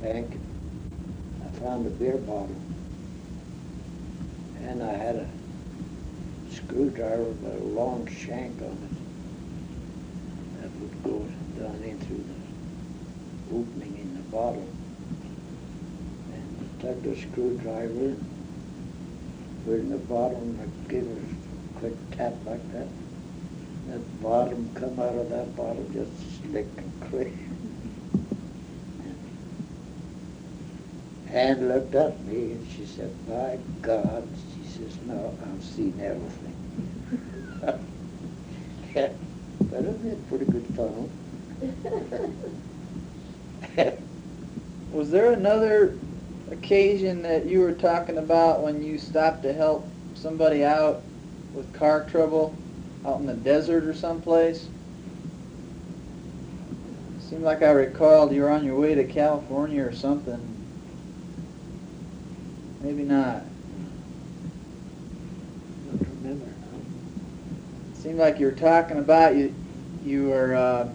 bank. I found a beer bottle, and I had a screwdriver with a long shank on it that would go down in through the opening in the bottle. And I took the screwdriver, put it in the bottle, and I gave it a quick tap like that. That bottom come out of that bottle just slick and clear. And looked at me and she said, "By God," she says, "no, I've seen everything." Yeah, but it was pretty good fun. Was there another occasion that you were talking about when you stopped to help somebody out with car trouble out in the desert or someplace? Seemed like I recalled you were on your way to California or something. Maybe not. I don't remember. Seemed like you were talking about you were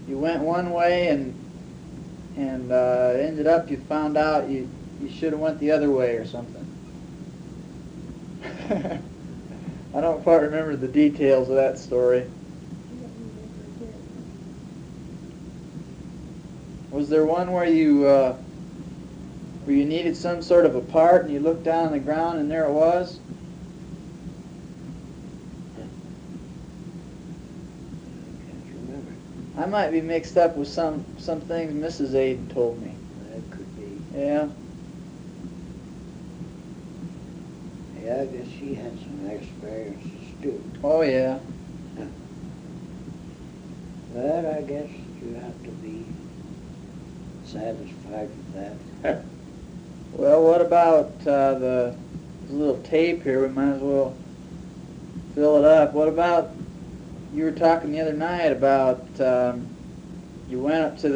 you went one way and ended up you found out you should have went the other way or something. I don't quite remember the details of that story. Was there one where you needed some sort of a part and you looked down on the ground and there it was? I can't remember. I might be mixed up with some things Mrs. Aiden told me. That could be. Yeah. Yeah, I guess she had some experiences too. Oh yeah. But I guess you have to be satisfied with that. Well, what about the little tape here? We might as well fill it up. What about, you were talking the other night about you went up to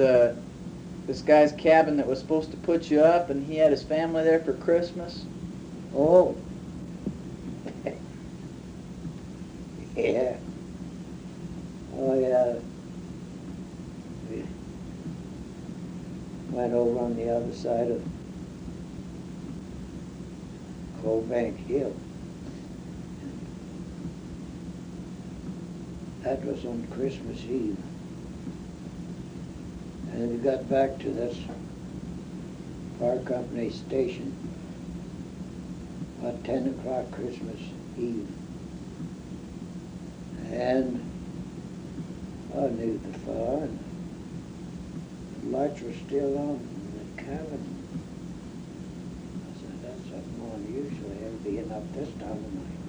this guy's cabin that was supposed to put you up, and he had his family there for Christmas? Oh. Yeah. Oh, yeah. We went over on the other side of Cold Bank Hill. That was on Christmas Eve. And we got back to this Fire Company station about 10 o'clock Christmas Eve. And I knew the fire, and the lights were still on in the cabin. I said, "That's something unusual, him being up this time of night."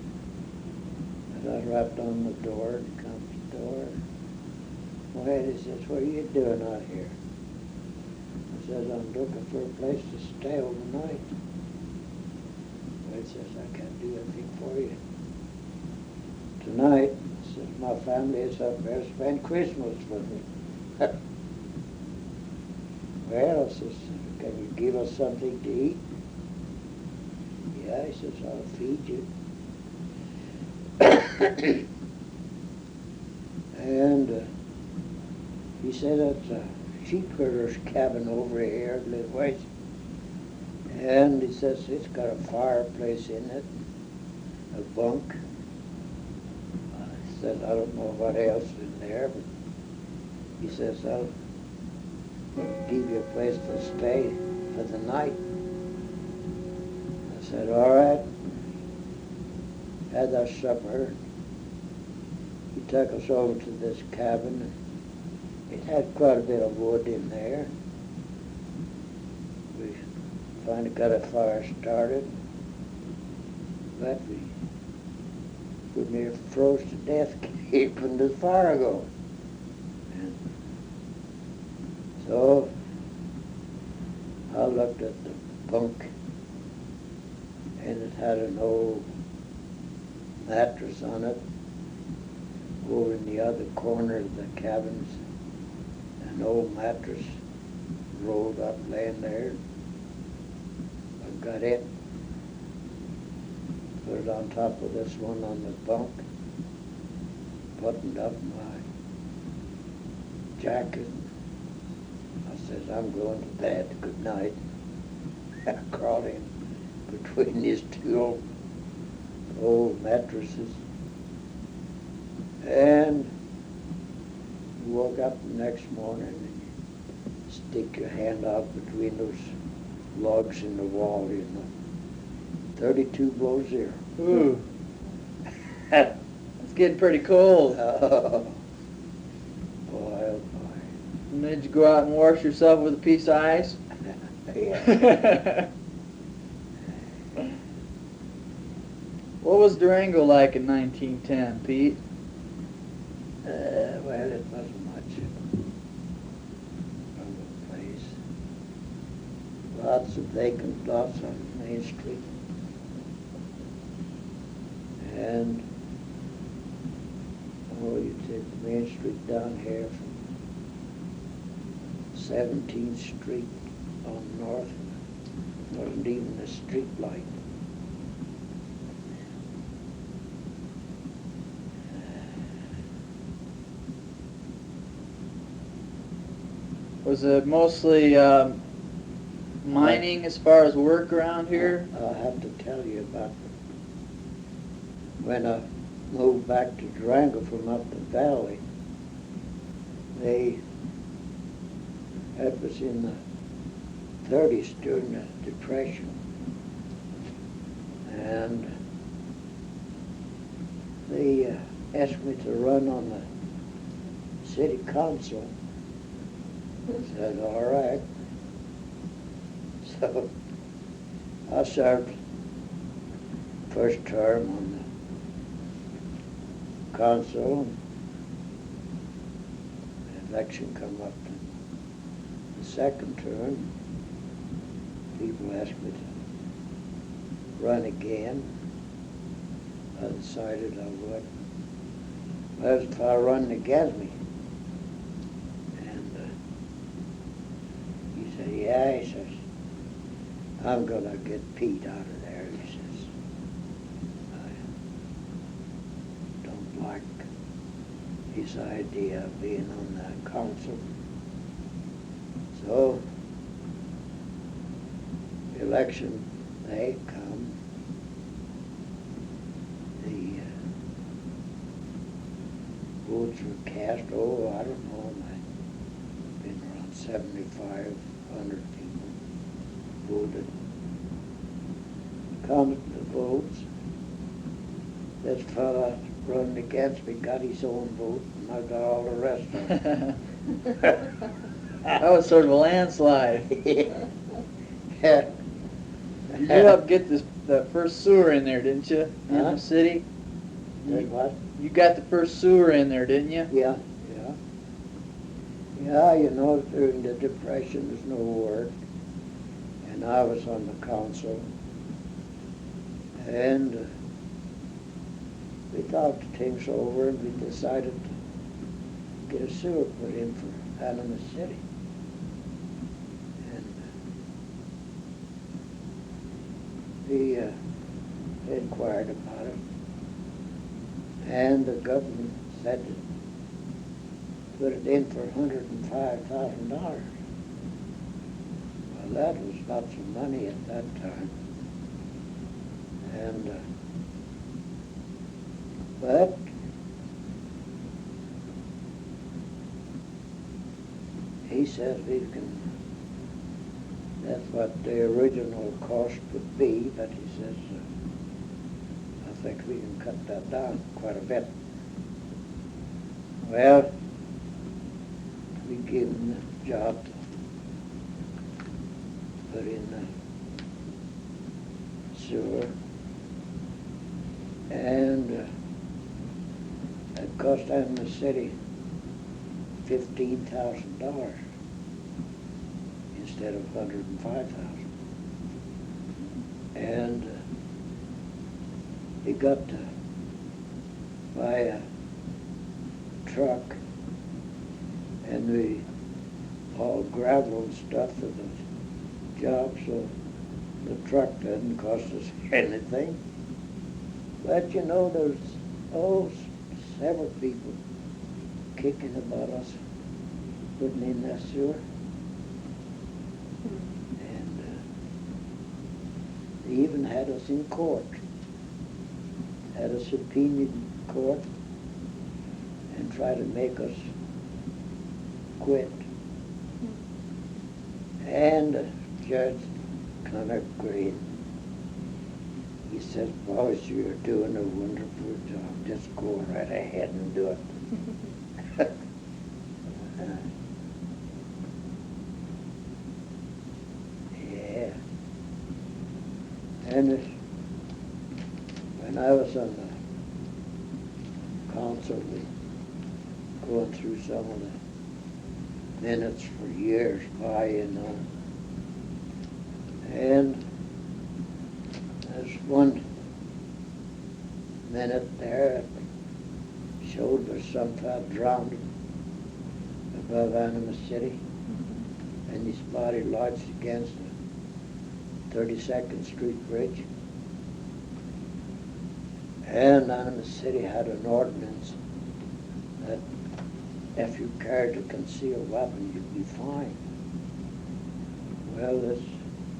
And I rapped on the door, and he comes to the door. "Wait," he says, "what are you doing out here?" I says, "I'm looking for a place to stay overnight." Well, he says, "I can't do anything for you tonight." He says, "My family is up there to spend Christmas with me." Well, I says, "Can you give us something to eat?" "Yeah," he says, "I'll feed you." And he said, "It's a sheep herder's cabin over here a little ways." And he says, "It's got a fireplace in it, a bunk." I said, "I don't know what else is in there," but he says, "I'll give you a place to stay for the night." I said, "All right." Had our supper. He took us over to this cabin. It had quite a bit of wood in there. We finally got a fire started, but we near froze to death keeping the fire going. And so I looked at the bunk, and it had an old mattress on it. Over in the other corner of the cabins, an old mattress rolled up laying there. I got it, put it on top of this one on the bunk, buttoned up my jacket. I says, says, I'm going to bed, good night. I crawled in between these two old mattresses. And you woke up the next morning and you stick your hand out between those logs in the wall, you know. 32 below zero. Ooh. It's getting pretty cold. Oh, boy, oh boy. And did you go out and wash yourself with a piece of ice? Yeah. What was Durango like in 1910, Pete? Well, it wasn't much of a place. Lots of vacant lots on Main Street. And, you take Main Street down here from 17th Street on north, wasn't even a street light. Was it mostly mining as far as work around here? I'll have to tell you about when I moved back to Durango from up the valley. That was in the 30s during the Depression. And they asked me to run on the city council. I said, all right. So I served first term on the council. The election come up. The second term, people asked me to run again. I decided I would. Well, if I run against me. And he said, yeah, he says, I'm going to get Pete out of there, he says. I don't like his idea of being on the council. So, election day come, the votes were cast, I don't know, been around 7,500 people voted. Counted the votes. This fella running against me got his own vote, and I got all the rest of them. That was sort of a landslide. Yeah. Did you help get the first sewer in there, didn't you? In Huh? the city? Did what? You got the first sewer in there, didn't you? Yeah, yeah. Yeah, you know, during the Depression, there's no work. And I was on the council. And we talked things over and we decided to get a sewer put in for Panama City. And we inquired about it. And the government said to put it in for $105,000. Well, that was lots of money at that time. And, but he says we can, that's what the original cost would be, but he says, I think we can cut that down quite a bit. Well, we gave him the job to put in the sewer. And it cost them the city $15,000 instead of $105,000. And he got to buy a truck, and we all gravel and stuff for the job, so the truck doesn't cost us anything. But you know, there's several people kicking about us putting in that sewer. even had us in court. Had us subpoenaed in court and tried to make us quit. And the judge kind of agreed. He says, boys, you're doing a wonderful job. Just go right ahead and do it. Yeah. And when I was on the council, we going through some of the minutes for years by, and there's one minute there that showed where some fellow drowned above Animas City, and his body lodged against the 32nd Street Bridge. And Animas City had an ordinance that if you carried a concealed weapon, you'd be fined. Well, this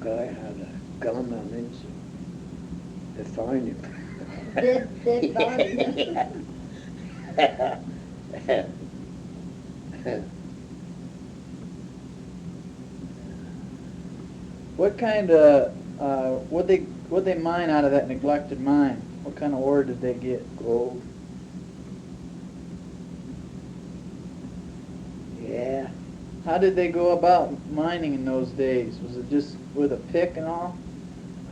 guy had a gun on him, so they fined him. They fined him. What kind of, what'd they mine out of that neglected mine? What kind of ore did they get? Gold. Yeah. How did they go about mining in those days? Was it just with a pick and all?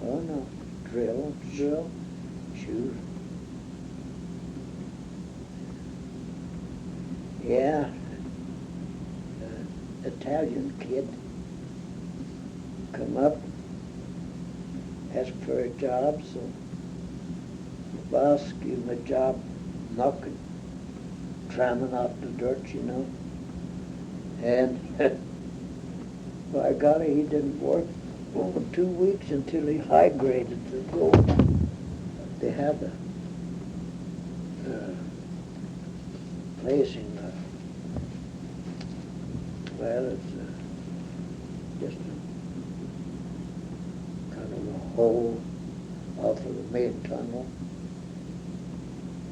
Oh no. Drill. Shoot. Yeah. Italian kid come up, asked for a job, so the boss gave him a job knocking, tramming off the dirt, And by golly, he didn't work over 2 weeks until he high-graded the gold. They had a place in, it's just kind of a hole off of the main tunnel.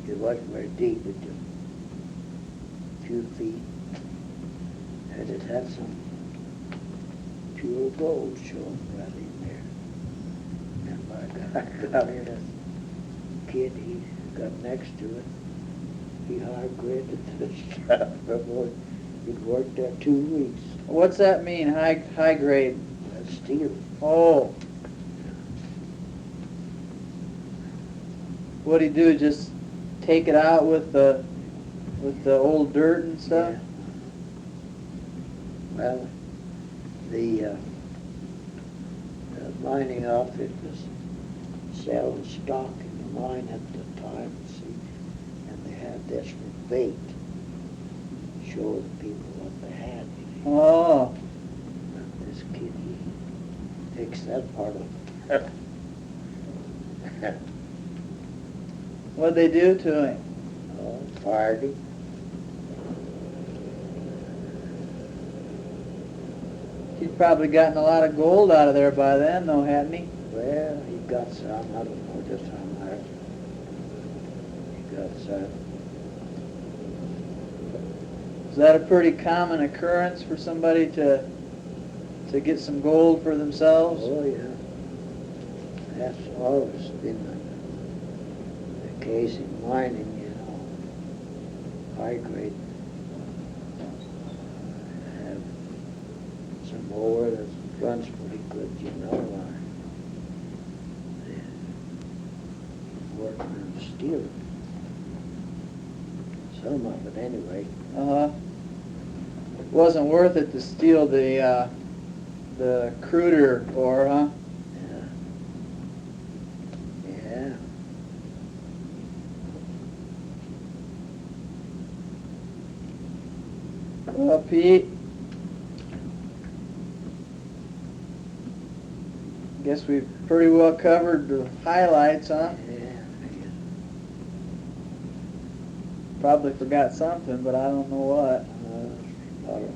It wasn't very deep, it just a few feet. And it had some pure gold showing right in there. And by God, this kid, he got next to it. He high-graded the stuff. He'd worked there 2 weeks. What's that mean, high grade? Steel. Oh. What'd he do, just take it out with the old dirt and stuff? Yeah. Well, the mining outfit was selling stock in the mine at the time, see, and they had this for bait, showing people what they had. Oh. And this kid, he takes that part of it. What'd they do to him? Oh, fired him. He'd probably gotten a lot of gold out of there by then, though, hadn't he? Well, he got some, I don't know just how much. He got some. Is that a pretty common occurrence for somebody to get some gold for themselves? Oh, yeah. That's always been the case in mining, high grade. Have some ore that runs pretty good, working on steel. Some of it anyway. Uh-huh. It wasn't worth it to steal the cruder ore, huh? Yeah. Well, Pete, guess we've pretty well covered the highlights, huh? Yeah. Probably forgot something, but I don't know what. A lot of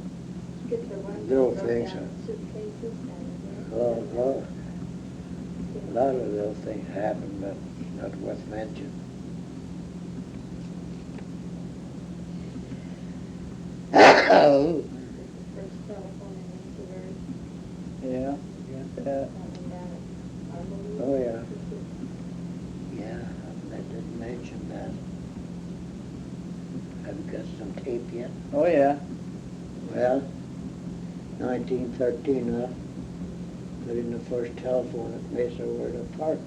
Get the ones little that broke things. down suitcases and Oh, A lot of those things happen, but it's not worth mentioning. Oh, First telephone in Yeah, got that. oh yeah. Yeah, I didn't mention that. Have you got some tape yet? Oh, yeah. Well, 1913, I put in the first telephone at Mesa Verde Park.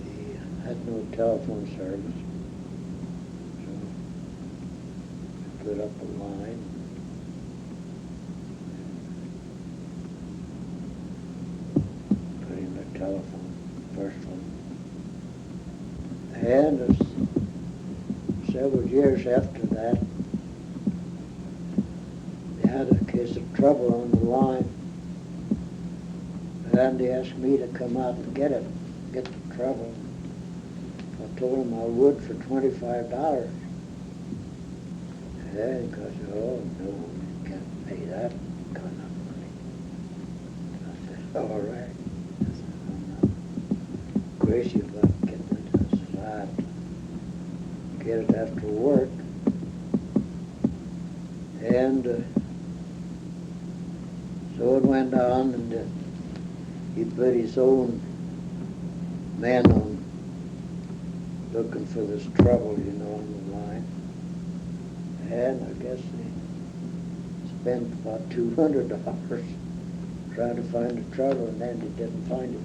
They had no telephone service. So we put up a line. Put in the telephone, first one. And several years after that, they had a case of trouble on the line. And they asked me to come out and get the trouble. I told them I would for $25. And he goes, oh, no, you can't pay that kind of money. I said, all right. I said, I'm not crazy about getting it. I said, I'd get it after work. And so it went on, and he put his own men on looking for this trouble, you know, on the line. And I guess they spent about $200 trying to find the trouble, and then they didn't find it.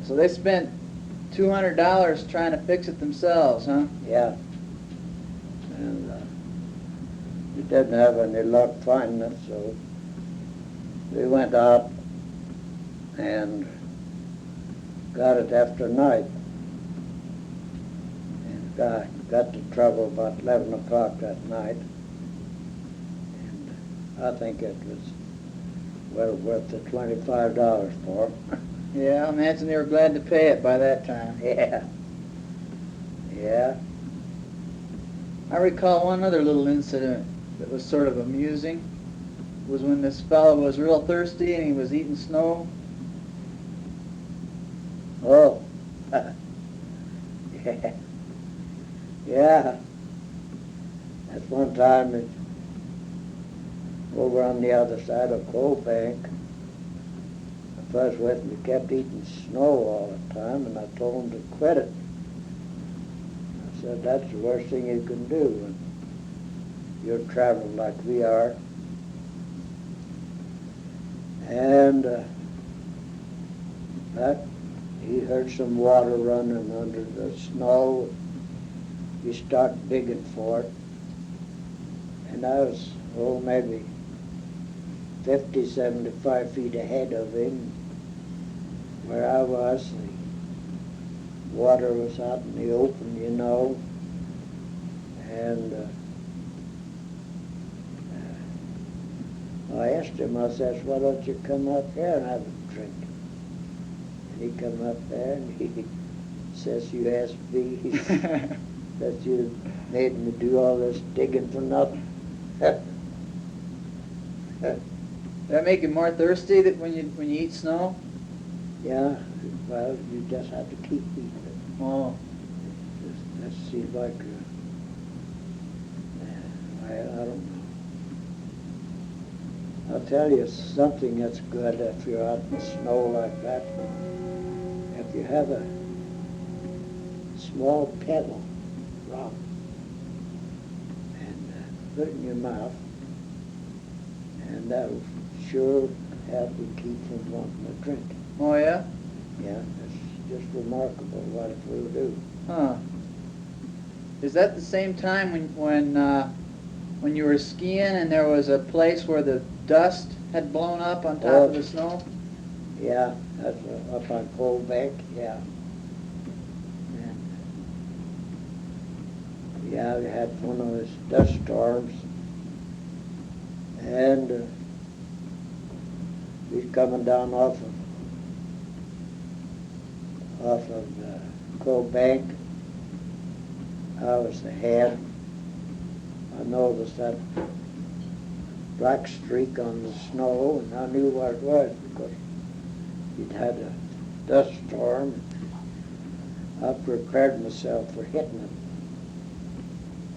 So they spent $200 trying to fix it themselves, huh? Yeah. And we didn't have any luck finding it, so we went out and got it after night. And got the trouble about 11 o'clock that night. And I think it was well worth the $25 for. Yeah, I imagine they were glad to pay it by that time. Yeah. Yeah. I recall one other little incident that was sort of amusing. Was when this fellow was real thirsty and he was eating snow. Oh. Yeah. Yeah. At one time, over on the other side of Coal Bank, the fellows with me kept eating snow all the time, and I told him to quit it. I said, that's the worst thing you can do when you're traveling like we are. And he heard some water running under the snow. He started digging for it. And I was, maybe 50, 75 feet ahead of him. Where I was, the water was out in the open, you know. And I asked him, I says, why don't you come up here and have a drink? And he come up there and he says, you asked me that you made me do all this digging for nothing. That make you more thirsty that when you eat snow? Yeah, well, you just have to keep eating it. Oh. That seems like, I don't know. I'll tell you something that's good if you're out in the snow like that. If you have a small pebble, rock, and put it in your mouth, and that will sure help you keep from wanting to drink. Oh, yeah? Yeah, it's just remarkable what it will do. Huh. Is that the same time when you were skiing and there was a place where the dust had blown up on top of the snow? Yeah, that's up on Coal Bank, yeah. And, yeah, we had one of those dust storms, and we was coming down off of Coal Bank. I was ahead. I noticed that black streak on the snow, and I knew what it was because you'd had a dust storm. I prepared myself for hitting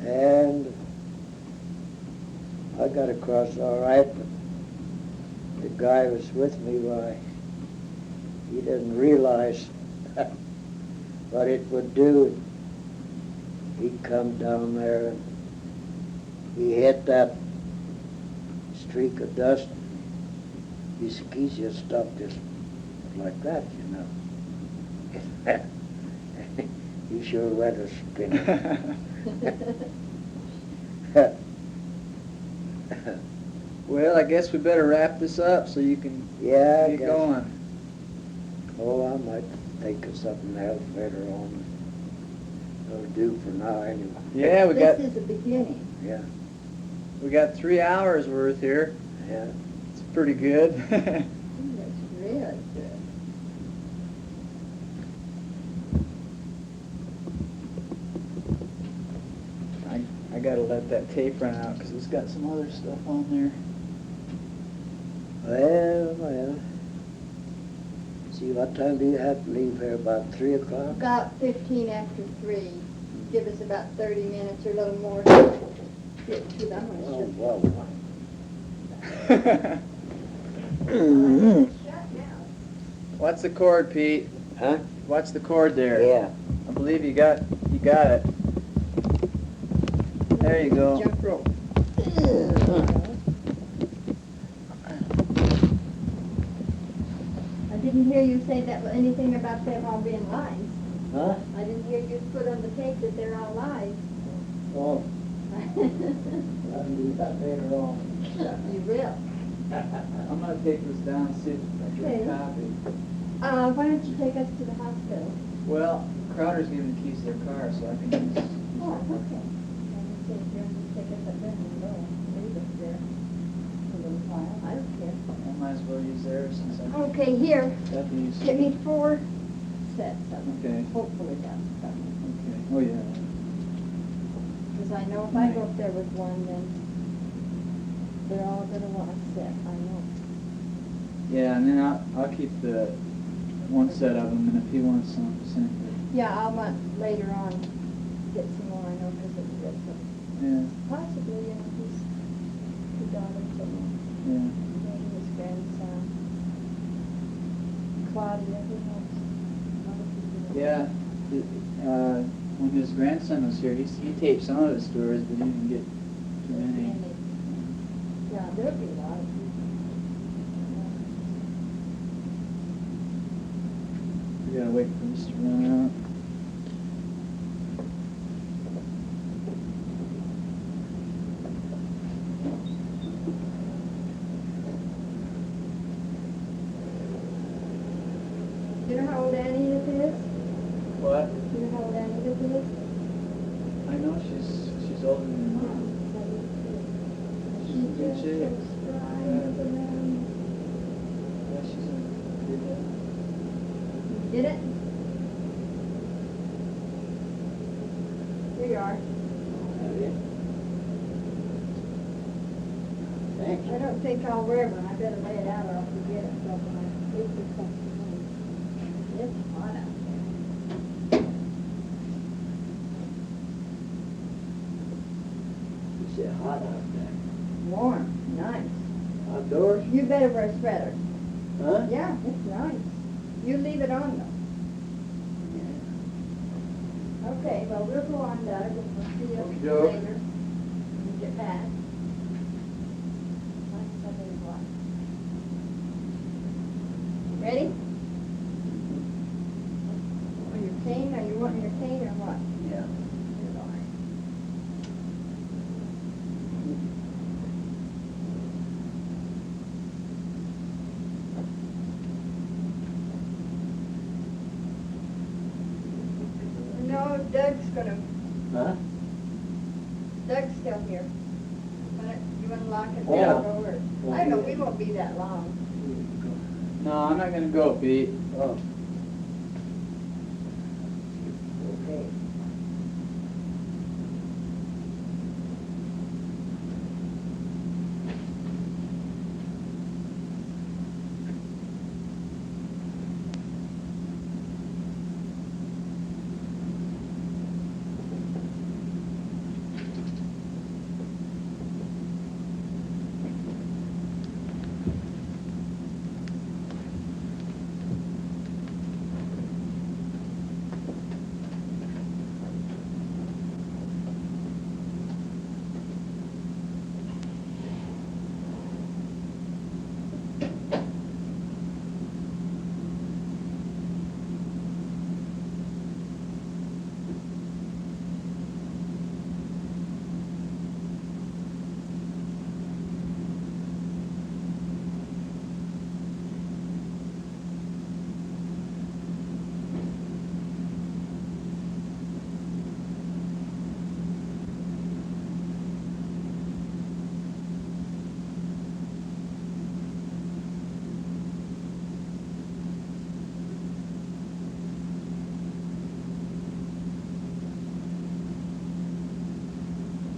it. And I got across all right, but the guy was with me, why, he didn't realize what it would do. He'd come down there and he hit that streak of dust. His skis just stopped just like that, you know. You sure went a spinning. Well, I guess we better wrap this up so you can Yeah, I get guess. going. Oh, I might think of something else later on. It'll do for now anyway. Yeah, This is the beginning. Yeah, we got 3 hours worth here. yeah. It's pretty good. That's really good. I gotta let that tape run out because it's got some other stuff on there. Well. See, what time do you have to leave here? About 3 o'clock? About 15 after 3. Give us about 30 minutes or a little more to get to the Oh, house. well. Watch the cord, Pete. Huh? Watch the cord there. Yeah. I believe you got it. There you go. Jump rope. I didn't hear you say that anything about them all being lies. Huh? I didn't hear you put on the tape that they're all lies. Oh, I'll do that later on. You will. I'm gonna take this down and see if I get a Okay. copy. Why don't you take us to the hospital? Well, Crowder's giving the keys to their car, so I can use. Oh, okay. And you say you're going to take us up there and go. Leave us there for a little while. I don't care. I might as well use theirs since I Okay, here. got these. Get me 4 sets of them. Okay. Hopefully that's coming. Okay. Oh yeah. Because I know if I go up there with one, then they're all going to want a set. I know. Yeah, and then I'll keep the one set of them, and if he wants some, send it. Yeah, I might later on get some more. I know because it's good. So Yeah. possibly, you know, his daughter, someone. Yeah. Maybe his grandson. Claudia, who knows? Other people. Yeah. When his grandson was here, he taped some of his stories, but he didn't get too many. Yeah, there'll be a lot of people. We gotta wait for this to run out. Do you know how old Annie is? What? Do you know how old Annie is? I know she's older than mom. She's in good just shape. so strong, around. Yeah, she's in good shape. Did it? Here you are. Thank I don't think I'll wear one. I better lay it out or I'll forget it. So when I leave this up to home. It's hot out there. You said hot out there. Warm, nice. Outdoors? You better wear a sweater. Huh? Yeah, it's nice. You leave it on though. Okay, well, we'll go on, Doug. We'll see you Okey-doke. later when you get back. Ready? Are you cane? Are you wanting your cane or what? Yeah. You're all right. No, Doug's gonna, Huh? Doug's still here. You wanna lock it Yeah. door or? I don't know, we won't be that long. No, I'm not gonna go, Pete. Oh,